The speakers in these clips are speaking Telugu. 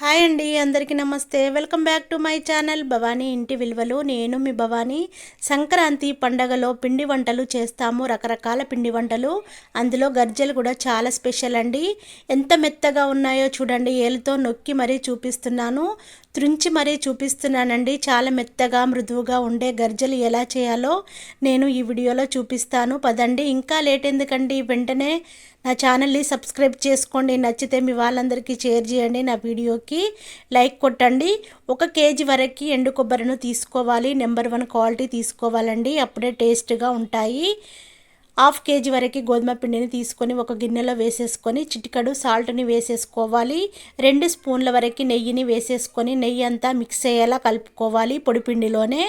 హాయ్ అండి, అందరికీ నమస్తే. Welcome back to my channel Bhavani ఇంటి విలువలు. నేను మీ భవానీ. సంక్రాంతి పండగలో పిండి వంటలు చేస్తాము, రకరకాల పిండి వంటలు. అందులో గర్జలు కూడా చాలా స్పెషల్ అండి. ఎంత మెత్తగా ఉన్నాయో చూడండి, ఏలుతో నొక్కి మరీ చూపిస్తున్నాను, త్రుంచి మరీ చూపిస్తున్నానండి. చాలా మెత్తగా మృదువుగా ఉండే గర్జలు ఎలా చేయాలో నేను ఈ వీడియోలో చూపిస్తాను. పదండి, ఇంకా లేట్ ఎందుకండి, వెంటనే నా ఛానల్ని సబ్స్క్రైబ్ చేసుకోండి. నచ్చితే మీ వాళ్ళందరికీ షేర్ చేయండి. నా వీడియోకి లైక్ కొట్టండి. 1 కేజీ వరకు ఎండు కొబ్బరిను తీసుకోవాలి. నెంబర్ 1 క్వాలిటీ తీసుకోవాలండి, అప్పుడే టేస్ట్గా ఉంటాయి. 1/2 కేజీ వరకు గోధుమ పిండిని తీసుకొని ఒక గిన్నెలో వేసేసుకొని చిటికడు సాల్ట్ని వేసేసుకోవాలి. 2 స్పూన్ల వరకు నెయ్యిని వేసేసుకొని నెయ్యి అంతా మిక్స్ అయ్యేలా కలుపుకోవాలి పొడి పిండిలోనే.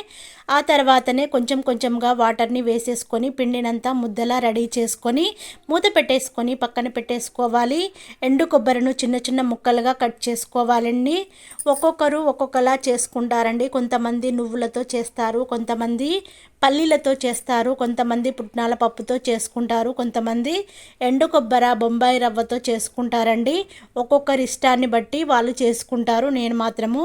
ఆ తర్వాతనే కొంచెం కొంచెంగా వాటర్ని వేసేసుకొని పిండినంతా ముద్దలా రెడీ చేసుకొని మూత పెట్టేసుకొని పక్కన పెట్టేసుకోవాలి. ఎండు కొబ్బరిను చిన్న చిన్న ముక్కలుగా కట్ చేసుకోవాలండి. ఒక్కొక్కరు ఒక్కొక్కలా చేసుకుంటారండి. కొంతమంది నువ్వులతో చేస్తారు, కొంతమంది పల్లీలతో చేస్తారు, కొంతమంది పుట్నాల పప్పుతో చేసుకుంటారు, కొంతమంది ఎండు కొబ్బరి బొంబాయి రవ్వతో చేసుకుంటారండి. ఒక్కొక్కరి ఇష్టాన్ని బట్టి వాళ్ళు చేసుకుంటారు. నేను మాత్రము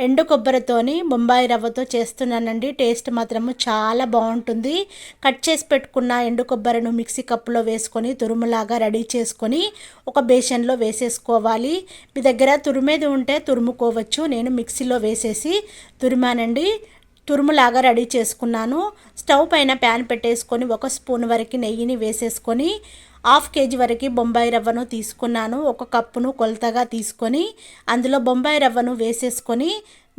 ఎండు కొబ్బరితోని బొంబాయి రవ్వతో చేస్తున్నానండి. టేస్ట్ మాత్రము చాలా బాగుంటుంది. కట్ చేసి పెట్టుకున్న ఎండు కొబ్బరిను మిక్సీ కప్పులో వేసుకొని తురుములాగా రెడీ చేసుకొని ఒక బేషన్లో వేసేసుకోవాలి. మీ దగ్గర తురిమేది ఉంటే తురుముకోవచ్చు. నేను మిక్సీలో వేసేసి తురిమానండి. తురుములాగా రెడీ చేసుకున్నాను. స్టవ్ పైన ప్యాన్ పెట్టేసుకొని 1 స్పూన్ వరకు నెయ్యిని వేసేసుకొని 1/2 కేజీ వరకు బొంబాయి రవ్వను తీసుకున్నాను. 1 కప్పును కొలతగా తీసుకొని అందులో బొంబాయి రవ్వను వేసేసుకొని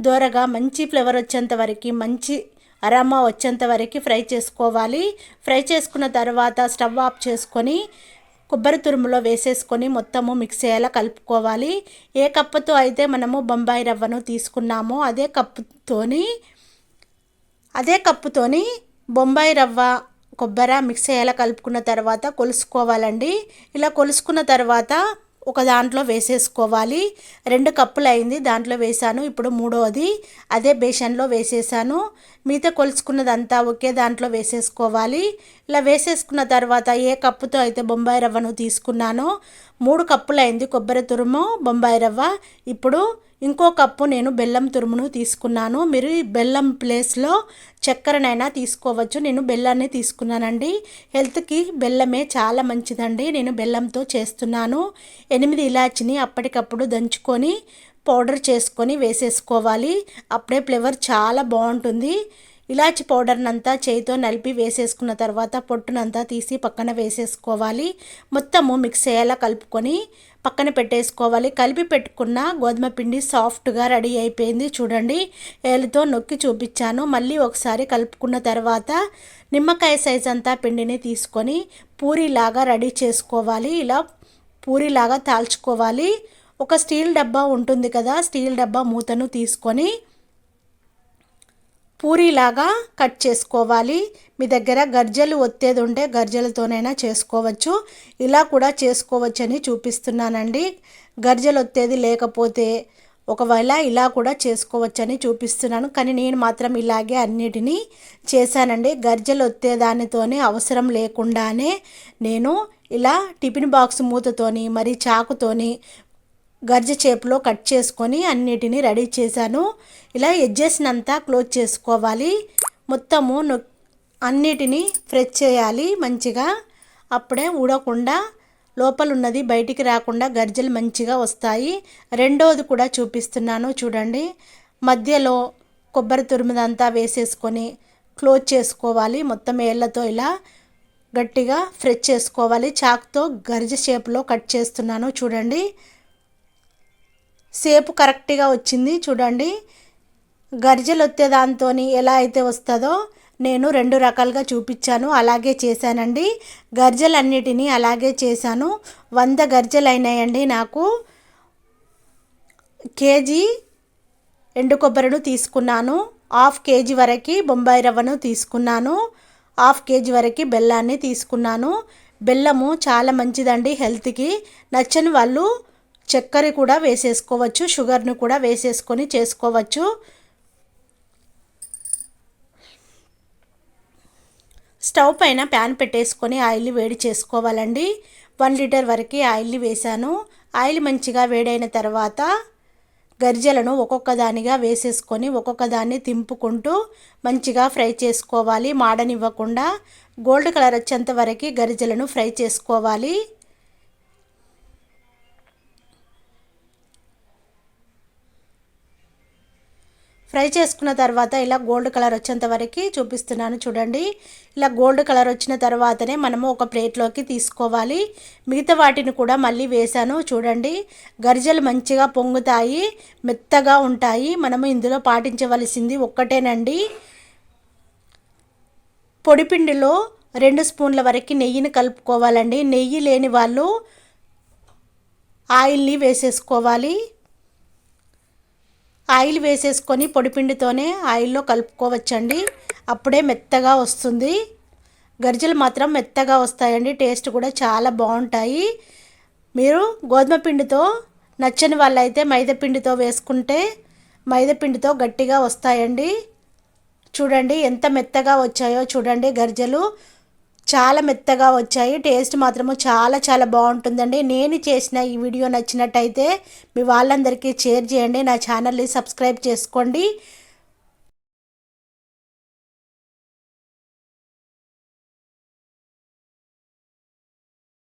దోరగా మంచి ఫ్లేవర్ వచ్చేంత వరకు, మంచి అరోమా వచ్చేంత వరకు ఫ్రై చేసుకోవాలి. ఫ్రై చేసుకున్న తర్వాత స్టవ్ ఆఫ్ చేసుకొని కొబ్బరి తురుములో వేసేసుకొని మొత్తము మిక్స్ అయ్యేలా కలుపుకోవాలి. ఏ కప్పుతో అయితే మనము బొంబాయి రవ్వను తీసుకున్నామో అదే కప్పుతోని బొంబాయి రవ్వ కొబ్బరి మిక్స్ అయ్యేలా కలుపుకున్న తర్వాత కొలుసుకోవాలండి. ఇలా కొలుసుకున్న తర్వాత ఒక దాంట్లో వేసేసుకోవాలి. 2 కప్పులు అయింది, దాంట్లో వేసాను. ఇప్పుడు మూడోది అదే బేషన్లో వేసేసాను. మిగతా కొలుసుకున్నదంతా ఒకే దాంట్లో వేసేసుకోవాలి. ఇలా వేసేసుకున్న తర్వాత ఏ కప్పుతో అయితే బొంబాయి రవ్వను తీసుకున్నానో 3 కప్పులు అయింది కొబ్బరి తురుము బొంబాయి రవ్వ. ఇప్పుడు ఇంకో కప్పు నేను బెల్లం తురుమును తీసుకున్నాను. మీరు బెల్లం ప్లేస్లో చక్కెరనైనా తీసుకోవచ్చు. నేను బెల్లాన్ని తీసుకున్నానండి. హెల్త్కి బెల్లమే చాలా మంచిదండి. నేను బెల్లంతో చేస్తున్నాను. 8 ఇలాచిని అప్పటికప్పుడు దంచుకొని పౌడర్ చేసుకొని వేసేసుకోవాలి. అప్పుడే ఫ్లేవర్ చాలా బాగుంటుంది. ఇలాచి పౌడర్నంతా చేయితో నలిపి వేసేసుకున్న తర్వాత పొట్టునంతా తీసి పక్కన వేసేసుకోవాలి. మొత్తము మిక్స్ అయ్యేలా కలుపుకొని పక్కన పెట్టేసుకోవాలి. కలిపి పెట్టుకున్న గోధుమ పిండి సాఫ్ట్గా రెడీ అయిపోయింది. చూడండి, ఏలుతో నొక్కి చూపించాను. మళ్ళీ ఒకసారి కలుపుకున్న తర్వాత నిమ్మకాయ సైజ్ అంతా పిండిని తీసుకొని పూరీలాగా రెడీ చేసుకోవాలి. ఇలా పూరీలాగా తాల్చుకోవాలి. ఒక స్టీల్ డబ్బా ఉంటుంది కదా, స్టీల్ డబ్బా మూతను తీసుకొని పూరీలాగా కట్ చేసుకోవాలి. మీ దగ్గర గర్జలు ఒత్తేది ఉంటే గర్జలతోనైనా చేసుకోవచ్చు. ఇలా కూడా చేసుకోవచ్చని చూపిస్తున్నానండి. గర్జలు ఒత్తేది లేకపోతే ఒకవేళ ఇలా కూడా చేసుకోవచ్చని చూపిస్తున్నాను. కానీ నేను మాత్రం ఇలాగే అన్నిటినీ చేశానండి. గర్జలు ఒత్తేదానితోనే అవసరం లేకుండానే నేను ఇలా టిఫిన్ బాక్స్ మూతతోని మరి చాకుతోని గర్జ షేప్లో కట్ చేసుకొని అన్నిటినీ రెడీ చేశాను. ఇలా ఎడ్జెస్నంతా క్లోజ్ చేసుకోవాలి. మొత్తము అన్నిటినీ ఫ్రెష్ చేయాలి మంచిగా. అప్పుడే ఊడకుండా లోపల ఉన్నది బయటికి రాకుండా గర్జలు మంచిగా వస్తాయి. రెండోది కూడా చూపిస్తున్నాను చూడండి. మధ్యలో కొబ్బరి తురుముదంతా వేసేసుకొని క్లోజ్ చేసుకోవాలి. మొత్తం ఏళ్ళతో ఇలా గట్టిగా ఫ్రెష్ చేసుకోవాలి. చాకుతో గర్జ షేప్లో కట్ చేస్తున్నాను చూడండి. షేప్ కరెక్ట్గా వచ్చింది చూడండి. గర్జలు వచ్చే దాంతో ఎలా అయితే వస్తుందో నేను 2 రకాలుగా చూపించాను, అలాగే చేశానండి. గర్జలన్నిటినీ అలాగే చేశాను. 100 గర్జలు అయినాయండి నాకు. కేజీ ఎండు కొబ్బరిను తీసుకున్నాను. 1/2 కేజీ వరకు బొంబాయి రవ్వను తీసుకున్నాను. 1/2 కేజీ వరకు బెల్లాన్ని తీసుకున్నాను. బెల్లము చాలా మంచిదండి హెల్త్కి. నచ్చని వాళ్ళు చక్కెర కూడా వేసేసుకోవచ్చు, షుగర్ను కూడా వేసేసుకొని చేసుకోవచ్చు. స్టవ్ పైన ప్యాన్ పెట్టేసుకొని ఆయిల్ వేడి చేసుకోవాలండి. 1 లీటర్ వరకు ఆయిల్ని వేసాను. ఆయిల్ మంచిగా వేడైన తర్వాత గరిజెలను ఒక్కొక్క దానిగా వేసేసుకొని ఒక్కొక్క దాన్ని తింపుకుంటూ మంచిగా ఫ్రై చేసుకోవాలి. మాడనివ్వకుండా గోల్డ్ కలర్ వచ్చేంత వరకు గరిజెలను ఫ్రై చేసుకోవాలి. ఫ్రై చేసుకున్న తర్వాత ఇలా గోల్డ్ కలర్ వచ్చేంత వరకు చూపిస్తున్నాను చూడండి. ఇలా గోల్డ్ కలర్ వచ్చిన తర్వాతనే మనము ఒక ప్లేట్లోకి తీసుకోవాలి. మిగతా వాటిని కూడా మళ్ళీ వేసాను చూడండి. గరిజెలు మంచిగా పొంగుతాయి, మెత్తగా ఉంటాయి. మనము ఇందులో పాటించవలసింది ఒక్కటేనండి. పొడిపిండిలో 2 స్పూన్ల వరకు నెయ్యిని కలుపుకోవాలండి. నెయ్యి లేని వాళ్ళు ఆయిల్ని వేసేసుకోవాలి. ఆయిల్ వేసేసుకొని పొడిపిండితోనే ఆయిల్లో కలుపుకోవచ్చండి. అప్పుడే మెత్తగా వస్తుంది. గరిజెలు మాత్రం మెత్తగా వస్తాయండి. టేస్ట్ కూడా చాలా బాగుంటాయి. మీరు గోధుమ పిండితో నచ్చని వాళ్ళైతే మైదా పిండితో వేసుకుంటే మైదా పిండితో గట్టిగా వస్తాయండి. చూడండి ఎంత మెత్తగా వచ్చాయో చూడండి. గరిజెలు చాలా మెత్తగా వచ్చాయి. టేస్ట్ మాత్రము చాలా చాలా బాగుంటుందండి. నేను చేసిన ఈ వీడియో నచ్చినట్టయితే మీ వాళ్ళందరికీ షేర్ చేయండి. నా ఛానల్ని సబ్స్క్రైబ్ చేసుకోండి.